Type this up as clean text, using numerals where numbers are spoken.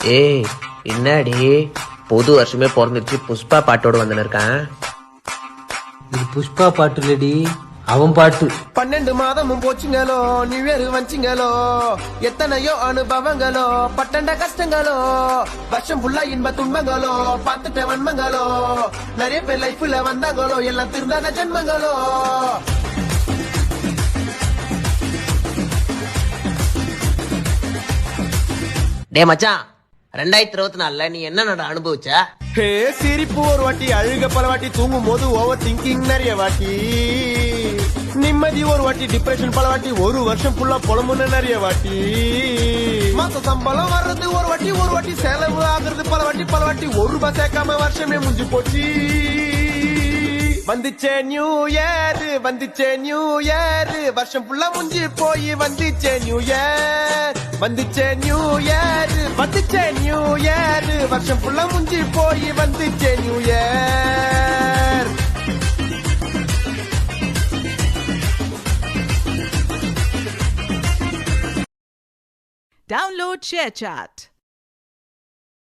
ஏய் என்னடி புது வருஷமே பிறந்துருச்சு புஷ்பா பாட்டோட வந்து இருக்கான். இது புஷ்பா பாட்டு இல்லடி, அவன் பாட்டு. 12 மாதமும் போச்சுங்களோ, நியூ இயர் வந்துச்சுங்களோ, எத்தனையோ அனுபவங்களோ, பட்டண்ட கஷ்டங்களோ, வருஷம் ஃபுல்லா இன்ப துன்பங்களோ, பார்த்துட்ட வன்மங்களோ, நிறைய பேர் லைஃப்ல வந்தாங்களோ, எல்லாம் திருந்தாத ஜென்மங்களோ. டே மச்சான், 2024 நீ என்ன அனுபவிச்ச? ஹே சிரிப்பு ஒரு வாட்டி, அழுக பல வாட்டி, தூங்கும் போது ஓவர் திங்கிங் நிறைய வாட்டி, நிம்மதி ஒரு வாட்டி, டிப்ரெஷன் பல வாட்டி, ஒரு வருஷம் ஃபுல்லா புலம்புன்னு நிறைய வாட்டி, மாச சம்பளம் வர்றது ஒரு வாட்டி செலவு ஆகுறது பல வாட்டி, ஒரு ரூபாய் சேர்க்காம வருஷமே முடிஞ்சு போச்சு. வந்துச்சே நியூ இயர், வருஷம் ஃபுல்லா முடிஞ்சு போய் வந்துச்சே நியூ இயர், வருஷம் ஃபுல்லா முடிஞ்சு போய் வந்துச்சே நியூ இயர். Download ShareChat.